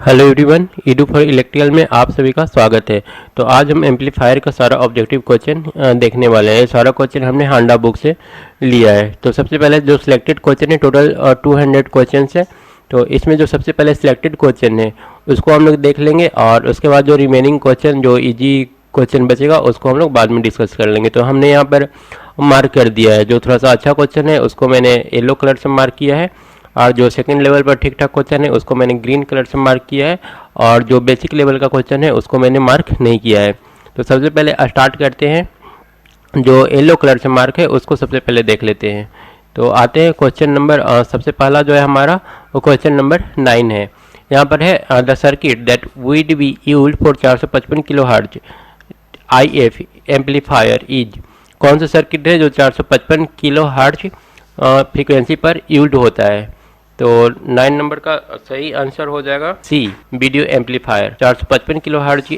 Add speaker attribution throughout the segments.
Speaker 1: Hello everyone, Edu for electrical में आप सभी का स्वागत है। तो आज हम एम्पलीफायर का सारा ऑब्जेक्टिव क्वेश्चन देखने वाले हैं। सारा क्वेश्चन हमने हांडा बुक से लिया है। तो सबसे पहले जो सिलेक्टेड क्वेश्चन है, टोटल 200 क्वेश्चन है। तो इसमें जो सबसे पहले सिलेक्टेड क्वेश्चन है उसको हम लोग देख लेंगे, और उसके बाद जो रिमेनिंग क्वेश्चन, जो ईजी क्वेश्चन बचेगा, उसको हम लोग बाद में डिस्कस कर लेंगे। तो हमने यहाँ पर मार्क कर दिया है, जो थोड़ा सा अच्छा क्वेश्चन है उसको मैंने येलो कलर से मार्क किया है, और जो सेकंड लेवल पर ठीक ठाक क्वेश्चन है उसको मैंने ग्रीन कलर से मार्क किया है, और जो बेसिक लेवल का क्वेश्चन है उसको मैंने मार्क नहीं किया है। तो सबसे पहले स्टार्ट करते हैं, जो येलो कलर से मार्क है उसको सबसे पहले देख लेते हैं। तो आते हैं क्वेश्चन नंबर, सबसे पहला जो है हमारा वो क्वेश्चन नंबर 9 है। यहाँ पर है the circuit that would be used for 455 kilo hertz IF amplifier is. कौन सा सर्किट है जो 455 किलो हर्ट्ज फ्रीक्वेंसी पर यूज्ड होता है? तो 9 नंबर का सही आंसर हो जाएगा सी, वीडियो एम्पलीफायर। 455 किलो हर्ट्ज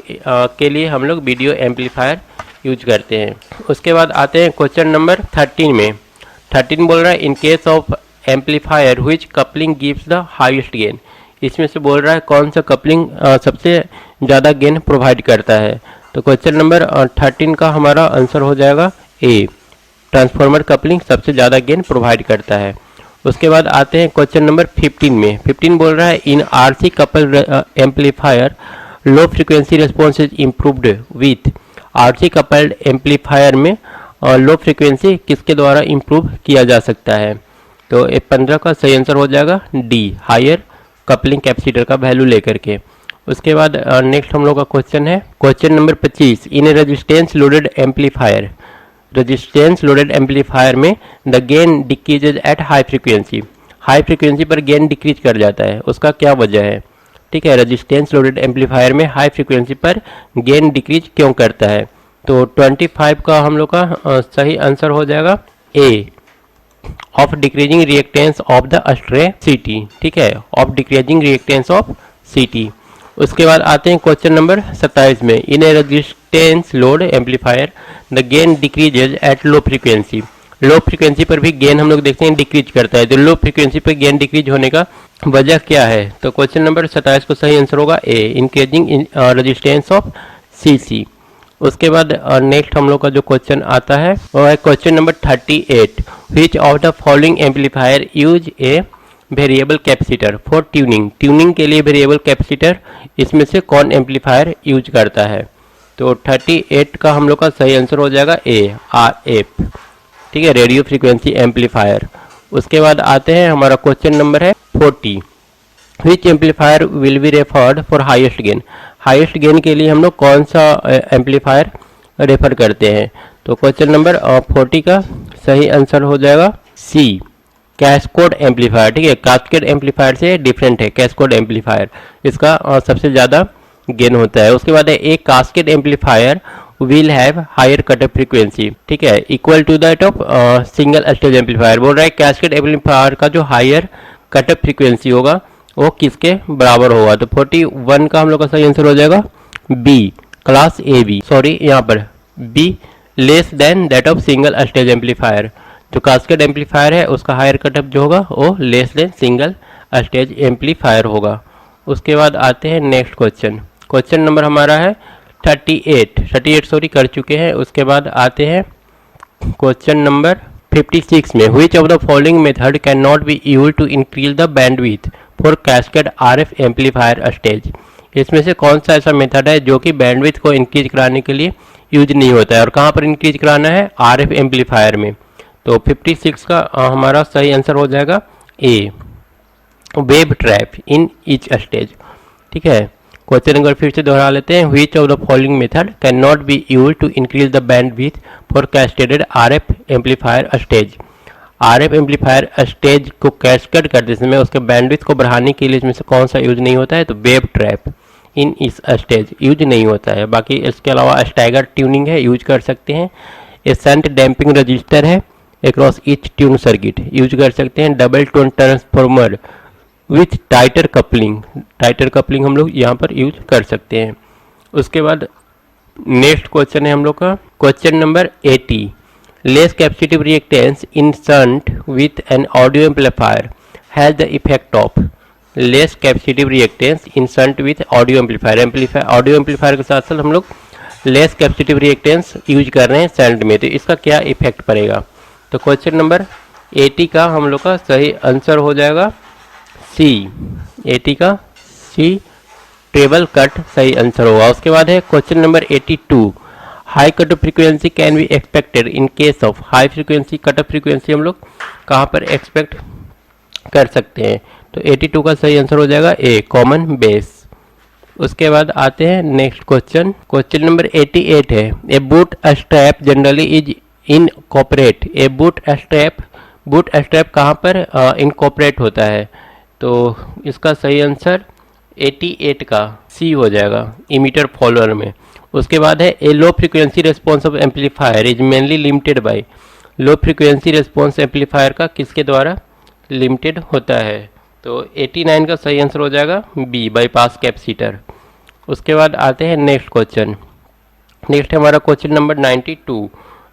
Speaker 1: के लिए हम लोग वीडियो एम्पलीफायर यूज करते हैं। उसके बाद आते हैं क्वेश्चन नंबर 13 में। 13 बोल रहा है in case of amplifier which coupling gives the highest gain. इसमें से बोल रहा है कौन सा कपलिंग सबसे ज़्यादा गेन प्रोवाइड करता है। तो क्वेश्चन नंबर 13 का हमारा आंसर हो जाएगा ए, ट्रांसफार्मर कपलिंग सबसे ज़्यादा गेन प्रोवाइड करता है। उसके बाद आते हैं क्वेश्चन नंबर 15 में। 15 बोल रहा है इन RC couple amplifier low frequency response is improved with. RC coupled amplifier में लो फ्रीक्वेंसी किसके द्वारा इम्प्रूव किया जा सकता है? तो 15 का सही आंसर हो जाएगा डी, हायर कपलिंग कैपेसिटर का वैल्यू लेकर के। उसके बाद नेक्स्ट हम लोग का क्वेश्चन है question number 25 in a resistance loaded amplifier. Resistance loaded amplifier में the gain decreases at high frequency. High frequency पर गेन डिक्रीज कर जाता है, उसका क्या वजह है? ठीक है, रेजिस्टेंस लोडेड एम्पलीफायर में हाई फ्रीक्वेंसी पर गेन डिक्रीज क्यों करता है? तो 25 का हम लोग का सही आंसर हो जाएगा A, of decreasing reactance of the stray city. ठीक है, ऑफ डिक्रीजिंग रिएक्टेंस ऑफ सीटी। उसके बाद आते हैं क्वेश्चन नंबर 27 में in a resistance load amplifier the gain decreases at low frequency. Low frequency पर भी गेन हम लोग देखते हैं डिक्रीज करता है। तो लो फ्रीक्वेंसी पर गेन डिक्रीज होने का वजह क्या है? तो क्वेश्चन नंबर 27 को सही आंसर होगा ए, इंक्रीजिंग रेजिस्टेंस ऑफ सीसी। उसके बाद नेक्स्ट हम लोग का जो क्वेश्चन आता है वो है question number 38 which of the following amplifier use a variable capacitor for tuning. Tuning के लिए वेरिएबल कैपेसिटर इसमें से कौन एम्पलीफायर यूज करता है? तो 38 का हम लोग का सही आंसर हो जाएगा ए, RF। ठीक है, रेडियो फ्रीक्वेंसी एम्पलीफायर। उसके बाद आते हैं हमारा क्वेश्चन नंबर है 40 which amplifier will be referred for highest gain. Highest gain के लिए हम लोग कौन सा एम्पलीफायर रेफर करते हैं? तो क्वेश्चन नंबर 40 का सही आंसर हो जाएगा सी, कैस्केड एम्पलीफायर। ठीक है, कैस्केड एम्पलीफायर से डिफरेंट है कैस्केड एम्पलीफायर, इसका सबसे ज़्यादा गेन होता है। उसके बाद है एक cascade amplifier will have higher cutoff frequency. ठीक है, equal to that of single stage amplifier. बोल रहा है कैस्केड एम्पलीफायर का जो हायर कटअप फ्रीक्वेंसी होगा वो किसके बराबर होगा? तो 41 का हम लोग का सही आंसर हो जाएगा B, class A B, sorry यहाँ पर B, less than that of single stage amplifier. जो कैस्केड एम्पलीफायर है उसका हायर कटअप जो होगा वो less than single stage amplifier होगा। उसके बाद आते हैं नेक्स्ट क्वेश्चन। क्वेश्चन नंबर हमारा है 38 सॉरी कर चुके हैं। उसके बाद आते हैं क्वेश्चन नंबर 56 में which of the following method can not be used to increase the bandwidth for cascade RF amplifier stage. इसमें से कौन सा ऐसा मेथड है जो कि बैंडविड्थ को इंक्रीज कराने के लिए यूज नहीं होता है, और कहाँ पर इंक्रीज कराना है? RF एम्पलीफायर में। तो 56 का हमारा सही आंसर हो जाएगा A, wave trap in each stage. ठीक है, क्वेश्चन नंबर फिर से दोहरा लेते हैं which of the following method can not be used to increase the bandwidth for cascaded RF amplifier stage. RF amplifier stage को कैस्केड करते समय उसके बैंडविड्थ को बढ़ाने के लिए इसमें से कौन सा यूज नहीं होता है? तो वेव ट्रैप इन इस स्टेज यूज नहीं होता है। बाकी इसके अलावा स्टैगर ट्यूनिंग है, यूज कर सकते हैं। ए शंट डैम्पिंग रजिस्टर है across each tune circuit, use कर सकते हैं। Double tone transformer with tighter coupling हम लोग यहाँ पर यूज कर सकते हैं। उसके बाद नेक्स्ट क्वेश्चन है हम लोग का question number 80 less capacitive reactance in shunt with an audio amplifier has the effect of. Less capacitive reactance in shunt with audio amplifier audio amplifier के साथ साथ हम लोग लेस कैपेसिटिव रिएक्टेंस यूज कर रहे हैं शंट में, तो इसका क्या इफेक्ट पड़ेगा। तो क्वेश्चन नंबर 80 का हम लोग का सही आंसर हो जाएगा सी। 80 का सी ट्रेबल कट सही आंसर होगा। उसके बाद है question number 82, high cut off frequency can be expected in case of high frequency. Cut off frequency हम लोग कहाँ पर एक्सपेक्ट कर सकते हैं। तो 82 का सही आंसर हो जाएगा ए, कॉमन बेस। उसके बाद आते हैं नेक्स्ट क्वेश्चन, क्वेश्चन नंबर 88 है, a bootstrap generally is incorporate. A bootstrap कहाँ पर इनकॉर्पोरेट होता है। तो इसका सही आंसर 88 का सी हो जाएगा, इमीटर फॉलोअर में। उसके बाद है a low frequency response of amplifier is mainly limited by. Low frequency response amplifier का किसके द्वारा लिमिटेड होता है। तो 89 का सही आंसर हो जाएगा बी, बाईपास कैपेसिटर। उसके बाद आते हैं नेक्स्ट क्वेश्चन। नेक्स्ट हमारा क्वेश्चन नंबर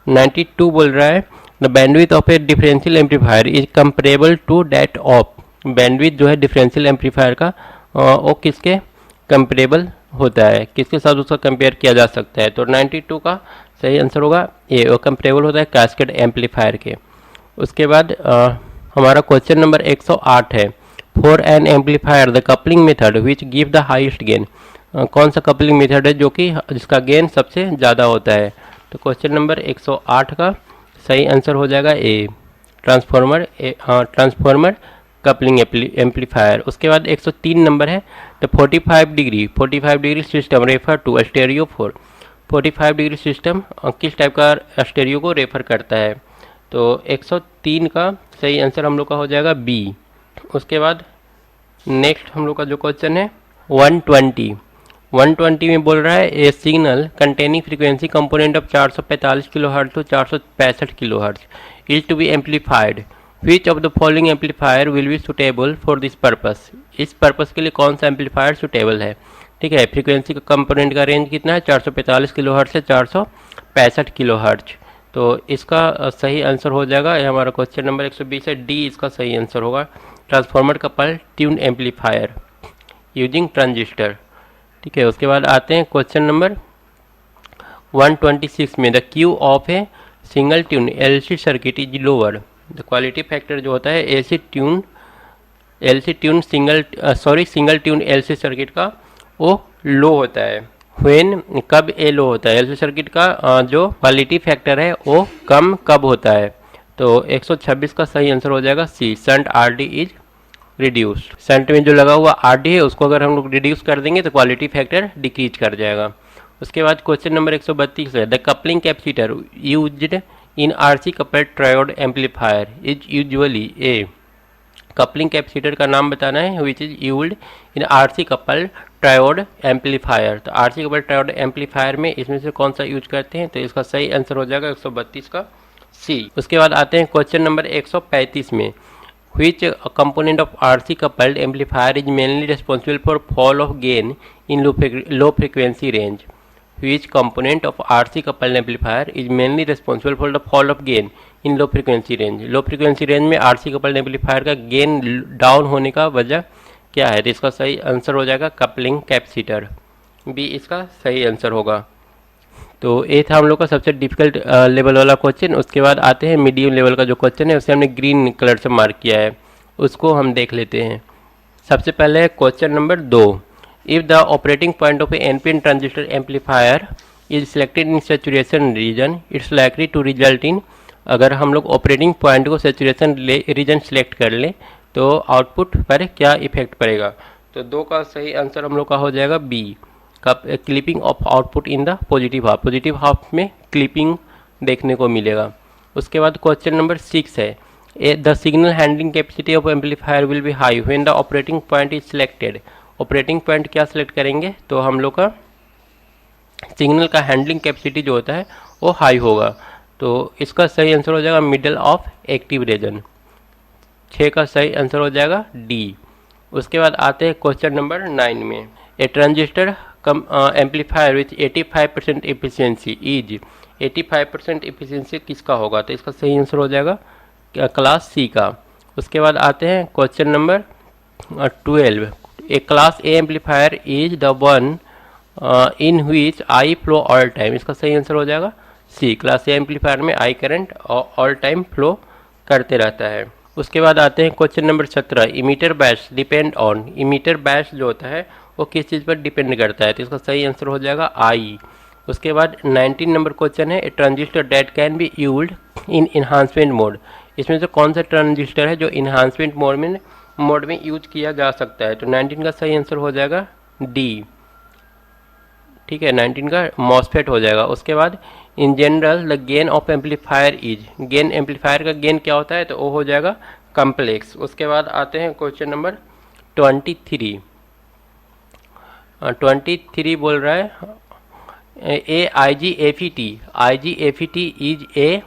Speaker 1: 92 बोल रहा है the bandwidth of a differential amplifier is comparable to that of. Bandwidth जो है डिफरेंशियल एम्पलीफायर का वो किसके कंपेरेबल होता है, किसके साथ उसका कंपेयर किया जा सकता है। तो 92 का सही आंसर होगा ए, वो कंपेरेबल होता है कैस्केड एम्पलीफायर के। उसके बाद हमारा क्वेश्चन नंबर 108 है, for an amplifier the coupling method which give the highest gain. कौन सा कपलिंग मेथड है जो कि जिसका गेन सबसे ज़्यादा होता है। तो क्वेश्चन नंबर 108 का सही आंसर हो जाएगा ए, ट्रांसफॉर्मर कपलिंग एम्पलीफायर। उसके बाद 103 नंबर है, the 45 degree system refer to stereo 4। 45 degree system किस टाइप का स्टेरियो को रेफर करता है। तो 103 का सही आंसर हम लोग का हो जाएगा बी। उसके बाद नेक्स्ट हम लोग का जो क्वेश्चन है 120 में बोल रहा है a signal containing frequency component of 445 kilohertz to 465 kilohertz is to be amplified, which of the following amplifier will be suitable for this purpose. इस पर्पस के लिए कौन सा एम्पलीफायर सुटेबल है। ठीक है, फ्रीक्वेंसी का कंपोनेंट का रेंज कितना है, 445 किलो हर्ट्ज से 465 किलो हर्ट्ज। तो इसका सही आंसर हो जाएगा, ये हमारा क्वेश्चन नंबर 120 है, डी इसका सही आंसर होगा, transformer couple tune amplifier using transistor. ठीक है, उसके बाद आते हैं क्वेश्चन नंबर 126 में, the Q of a single tune LC circuit is lower. The quality factor जो होता है सिंगल ट्यून एलसी सर्किट का वो लो होता है। व्हेन कब ए लो होता है, एलसी सर्किट का जो क्वालिटी फैक्टर है वो कम कब होता है। तो 126 का सही आंसर हो जाएगा C, shunt RD is reduced. Shunt में जो लगा हुआ आरडी है उसको अगर हम लोग रिड्यूस कर देंगे तो क्वालिटी फैक्टर डिक्रीज कर जाएगा। उसके बाद क्वेश्चन नंबर 132 है, the coupling capacitor used in RC coupled triode amplifier is usually A. Coupling capacitor का नाम बताना है which is used in RC coupled triode amplifier. तो आरसी कपल्ड ट्रायोड एम्पलीफायर में इसमें से कौन सा यूज करते हैं। तो इसका सही आंसर हो जाएगा 132 का सी। उसके बाद आते हैं क्वेश्चन नंबर 135 में, which component of RC coupled amplifier is mainly responsible for fall of gain in low frequency range। Which component of RC coupled amplifier is mainly responsible for the fall of gain in low frequency range। Low frequency range में RC coupled amplifier का gain down होने का वजह क्या है। तो इसका सही आंसर हो जाएगा कपलिंग कैपेसिटर, बी इसका सही आंसर होगा। तो ये था हम लोग का सबसे डिफिकल्ट लेवल वाला क्वेश्चन। उसके बाद आते हैं मीडियम लेवल का जो क्वेश्चन है उसे हमने ग्रीन कलर से मार्क किया है, उसको हम देख लेते हैं। सबसे पहले question number 2, if the operating point of a NPN transistor amplifier is selected in saturation region it's likely to result in. अगर हम लोग ऑपरेटिंग पॉइंट को सैचुरेशन रीजन सेलेक्ट कर लें तो आउटपुट पर क्या इफेक्ट पड़ेगा। तो 2 का सही आंसर हम लोग का हो जाएगा B, clipping of output in the positive half में क्लिपिंग देखने को मिलेगा। उसके बाद क्वेश्चन नंबर 6 है, the signal handling capacity of amplifier will be high when the operating point is selected. Operating point क्या सिलेक्ट करेंगे तो हम लोग का सिग्नल का हैंडलिंग कैपेसिटी जो होता है वो हाई होगा। तो इसका सही आंसर हो जाएगा मिडल ऑफ एक्टिव रीजन, 6 का सही आंसर हो जाएगा डी। उसके बाद आते हैं क्वेश्चन नंबर 9 में, ए transistor amplifier with 85% efficiency is. 85% efficiency किसका होगा। तो इसका सही आंसर हो जाएगा क्लास सी का। उसके बाद आते हैं question number 12 A class A amplifier is the one in which I flow all time. इसका सही आंसर हो जाएगा सी, क्लास ए एम्पलीफायर में I current all time flow करते रहता है। उसके बाद आते हैं question number 17, emitter batch depend on. Emitter batch जो होता है वो किस चीज़ पर डिपेंड करता है, तो इसका सही आंसर हो जाएगा आई। उसके बाद 19 नंबर क्वेश्चन है, ए transistor date can be used in enhancement mode. इसमें से कौन सा ट्रांजिस्टर है जो इन्हांसमेंट मोड में यूज किया जा सकता है, तो 19 का सही आंसर हो जाएगा डी। ठीक है, 19 का मॉसफेट हो जाएगा। उसके बाद in general the gain of amplifier is, gain amplifier का गेन क्या होता है, तो वो हो जाएगा कम्प्लेक्स। उसके बाद आते हैं क्वेश्चन नंबर 23। 23 बोल रहा है a I G F E T is A,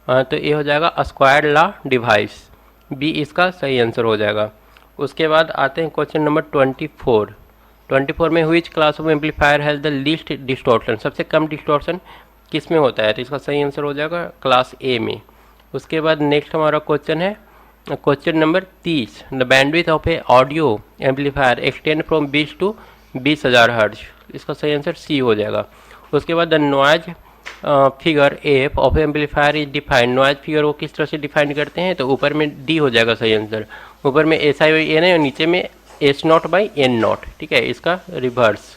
Speaker 1: तो ये हो जाएगा स्क्वायर लॉ डिवाइस, बी इसका सही आंसर हो जाएगा। उसके बाद आते हैं क्वेश्चन नंबर 24 में which class of amplifier has the least distortion, सबसे कम डिस्टॉर्शन किस में होता है, तो इसका सही आंसर हो जाएगा क्लास ए में। उसके बाद नेक्स्ट हमारा क्वेश्चन है question number 30, the bandwidth of A audio amplifier extend from 20 to 20,000 hertz, इसका सही आंसर सी हो जाएगा। उसके बाद the noise figure F of amplifier is defined, noise figure वो किस तरह से डिफाइन करते हैं, तो ऊपर में डी हो जाएगा सही आंसर। ऊपर में एस आई एन है और नीचे में S naught by N naught, ठीक है, इसका रिवर्स।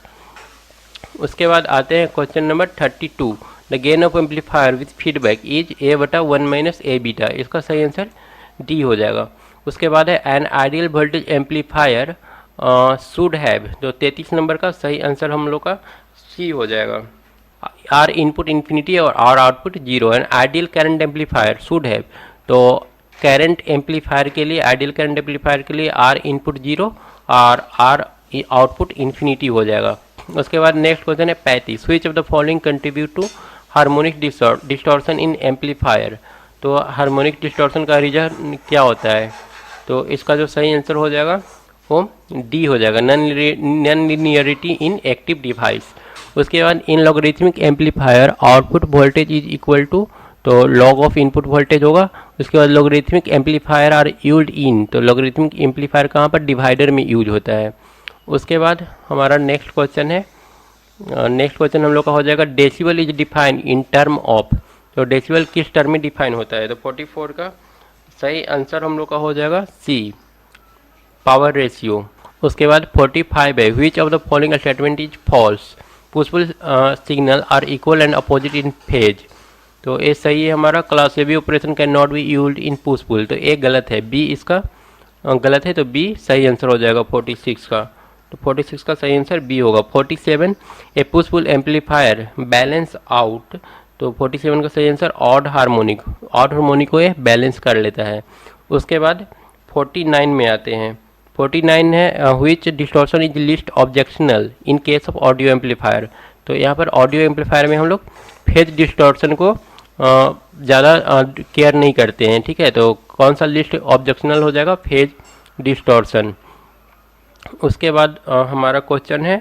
Speaker 1: उसके बाद आते हैं question number 32, the gain of amplifier with feedback is A बटा 1 माइनस ए बीटा, इसका सही आंसर डी हो जाएगा। उसके बाद है an ideal voltage amplifier should have, तो 33 नंबर का सही आंसर हम लोग का सी हो जाएगा। आर इनपुट इन्फिनिटी और R output 0। And ideal current amplifier should have, तो करंट एम्पलीफायर के लिए, आइडियल करंट एम्पलीफायर के लिए आर इनपुट 0 और आर आउटपुट इन्फिनिटी हो जाएगा। उसके बाद नेक्स्ट क्वेश्चन है 35, which of the following contribute to harmonic distortion in amplifier, तो हार्मोनिक डिस्टॉर्शन का रीजन क्या होता है, तो इसका जो सही आंसर हो जाएगा वो डी हो जाएगा, non linearity in active device. उसके बाद in logarithmic amplifier output voltage is equal to, तो लॉग ऑफ इनपुट वोल्टेज होगा। उसके बाद logarithmic amplifier are used in, तो लॉगरिथमिक एम्पलीफायर कहाँ पर, डिवाइडर में यूज होता है। उसके बाद हमारा नेक्स्ट क्वेश्चन है, नेक्स्ट क्वेश्चन हम लोग का हो जाएगा decibel is defined in term of, तो डेसिबल किस टर्म में डिफाइन होता है, तो 44 का सही आंसर हम लोग का हो जाएगा सी, पावर रेशियो। उसके बाद 45 है, which of the following statement is false, push pull signal are equal and opposite in phase, तो ये सही है हमारा, class A B operation can not be used in push pull, तो ए गलत है, बी इसका गलत है, तो बी सही आंसर हो जाएगा 46 का, तो 46 का सही आंसर बी होगा। 47 ए पुशफुल एम्पलीफायर बैलेंस आउट, तो 47 का सही आंसर ऑड हार्मोनिक को ये बैलेंस कर लेता है। उसके बाद 49 में आते हैं, 49 है which distortion is list objectional in case of audio amplifier, तो यहाँ पर ऑडियो एम्पलीफायर में हम लोग फेज डिस्टॉर्शन को ज़्यादा केयर नहीं करते हैं, ठीक है, तो कौन सा लिस्ट ऑब्जेक्शनल हो जाएगा, फेज डिस्टॉर्शन। उसके बाद हमारा क्वेश्चन है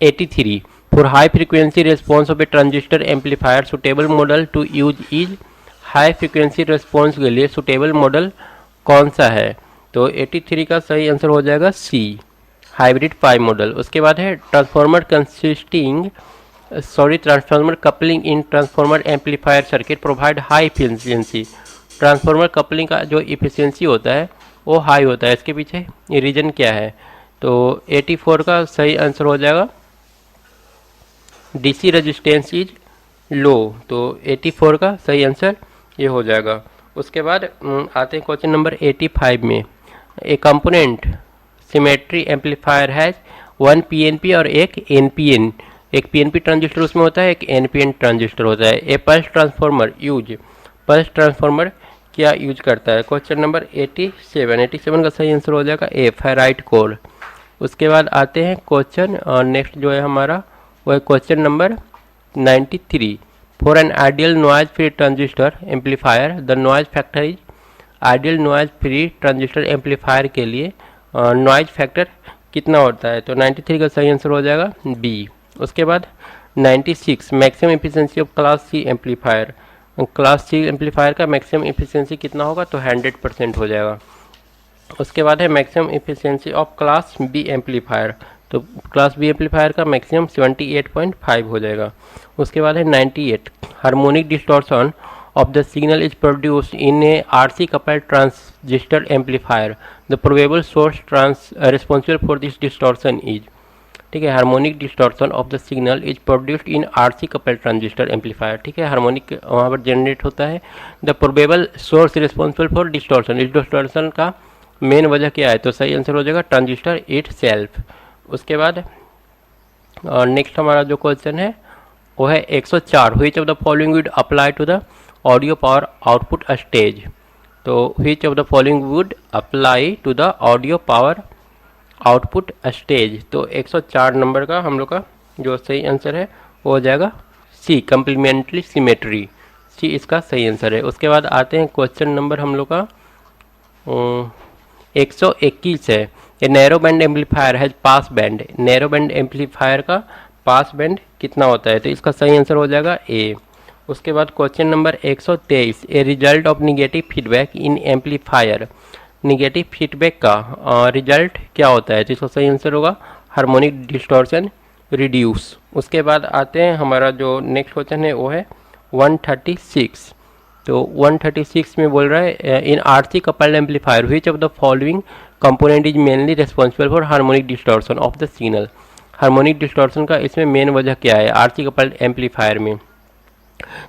Speaker 1: 83, for high frequency response of a transistor amplifier suitable model to use is, high frequency response के लिए सुटेबल मॉडल कौन सा है, तो 83 का सही आंसर हो जाएगा सी, हाइब्रिड पाई मॉडल। उसके बाद है transformer coupling in transformer amplifier circuit provide high efficiency, transformer coupling का जो इफिशियंसी होता है वो हाई होता है, इसके पीछे ये रीजन क्या है, तो 84 का सही आंसर हो जाएगा डीसी रेजिस्टेंस इज लो, तो 84 का सही आंसर ये हो जाएगा। उसके बाद आते हैं क्वेश्चन नंबर 85 में, ए component symmetry amplifier has 1 PNP और एक एनपीएन, एक पीएनपी ट्रांजिस्टर उसमें होता है, एक एनपीएन ट्रांजिस्टर होता है। ए पल्स ट्रांसफॉर्मर क्या यूज करता है, क्वेश्चन नंबर 87 का सही आंसर हो जाएगा ए, फेराइट कोर। उसके बाद आते हैं क्वेश्चन नेक्स्ट जो है हमारा वो है question number 93, for an ideal noise free transistor amplifier the noise factor is, ideal noise free transistor amplifier के लिए नॉइज फैक्टर कितना होता है, तो 93 का सही आंसर हो जाएगा बी। उसके बाद 96 maximum efficiency of class C amplifier, class C amplifier का मैक्सिमम एफिशिएंसी कितना होगा, तो 100% हो जाएगा। उसके बाद है maximum efficiency of class B amplifier. तो क्लास बी एम्पलीफायर का मैक्सिमम 78.5 हो जाएगा। उसके बाद है 98 harmonic distortion of the signal is produced in a RC coupled transistor amplifier. The probable source responsible for this distortion is, ठीक है, harmonic distortion of the signal is produced in RC coupled transistor amplifier, ठीक है, harmonic वहाँ पर generate होता है। The probable source responsible for distortion, इस distortion का मेन वजह क्या है, तो सही आंसर हो जाएगा ट्रांजिस्टर इट सेल्फ। उसके बाद नेक्स्ट हमारा जो क्वेश्चन है वो है 104 which of the following would apply to the audio power output stage. तो which of the following would apply to the audio power output stage. तो 104 नंबर का हम लोग का जो सही आंसर है वो हो जाएगा सी, कंप्लीमेंट्री सिमेट्री, सी इसका सही आंसर है। उसके बाद आते हैं क्वेश्चन नंबर हम लोग का 121 है। A narrow band amplifier has pass band, narrow band amplifier का पास बैंड कितना होता है, तो इसका सही आंसर हो जाएगा ए। उसके बाद question number 123 a result of negative feedback in amplifier, negative feedback का रिजल्ट क्या होता है, तो इसका सही आंसर होगा हार्मोनिक डिस्टॉर्शन रिड्यूस। उसके बाद आते हैं हमारा जो नेक्स्ट क्वेश्चन है वो है 136। तो 136 में बोल रहा है in RC coupled amplifier which of the following component is mainly responsible for harmonic distortion of the signal. Harmonic distortion का इसमें मेन वजह क्या है आरसी कपल्ड एम्पलीफायर में,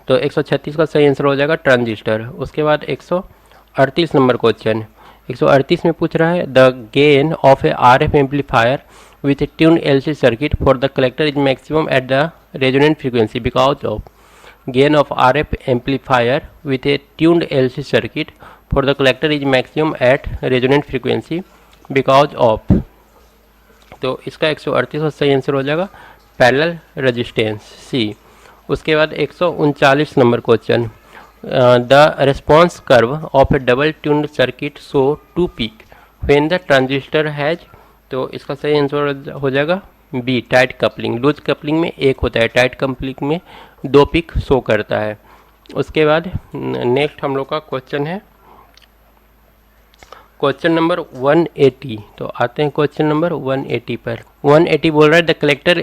Speaker 1: तो 136 का सही आंसर हो जाएगा ट्रांजिस्टर। उसके बाद 138 नंबर क्वेश्चन, 138 में पूछ रहा है the gain of A RF amplifier with A tuned LC circuit for the collector is maximum at the resonant frequency because of, gain of RF amplifier with a tuned LC circuit for the collector is maximum at resonant frequency because of, तो इसका 138 सही answer हो जाएगा parallel resistance सी। उसके बाद 139 number question the response curve of a double tuned circuit show two peak when the transistor has, तो इसका सही आंसर हो जाएगा B tight coupling, loose coupling में एक होता है, टाइट कपलिंग में दो पिक शो करता है। उसके बाद नेक्स्ट हम लोग का क्वेश्चन है क्वेश्चन नंबर 180। तो आते हैं क्वेश्चन नंबर 180 पर। 180 बोल रहा है the collector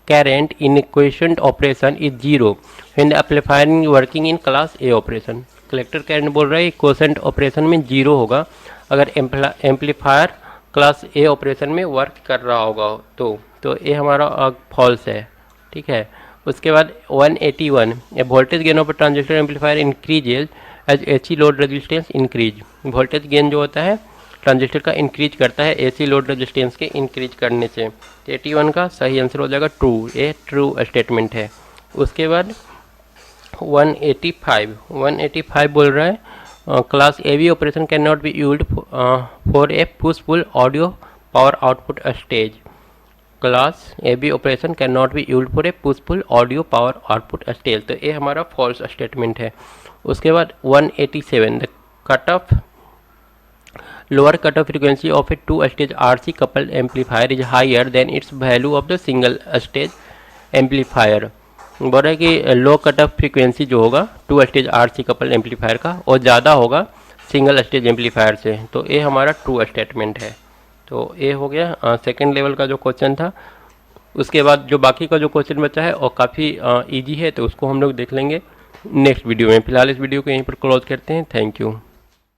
Speaker 1: current in question operation is zero when the amplifier working in class A operation. Collector current बोल रहा है क्वेश्चन ऑपरेशन में जीरो होगा अगर एम्पलीफायर क्लास ए ऑपरेशन में वर्क कर रहा होगा, तो ये हमारा फॉल्स है, ठीक है। उसके बाद 181 a voltage gain of transistor amplifier increases as AC load resistance increase. Voltage gain जो होता है ट्रांजिस्टर का इंक्रीज करता है एसी लोड रेजिस्टेंस के इंक्रीज करने से। 81 का सही आंसर हो जाएगा ट्रू, ये ट्रू स्टेटमेंट है। उसके बाद 185 बोल रहा है class A B operation can not be used for a push pull audio power output stage. Class A B operation can not be used for a push pull audio power output stage, तो ये हमारा false statement है। उसके बाद 187 the cut off lower cut off frequency of a two stage RC coupled amplifier is higher than its value of the single stage amplifier. बोल रहा है कि लो कट ऑफ फ्रीक्वेंसी जो होगा two stage RC coupled amplifier का और ज़्यादा होगा सिंगल स्टेज एम्पलीफायर से, तो ये हमारा ट्रू स्टेटमेंट है। तो ये हो गया सेकेंड लेवल का जो क्वेश्चन था। उसके बाद जो बाकी का जो क्वेश्चन बचा है और काफ़ी ईजी है, तो उसको हम लोग देख लेंगे नेक्स्ट वीडियो में। फिलहाल इस वीडियो को यहीं पर क्लोज करते हैं। Thank you.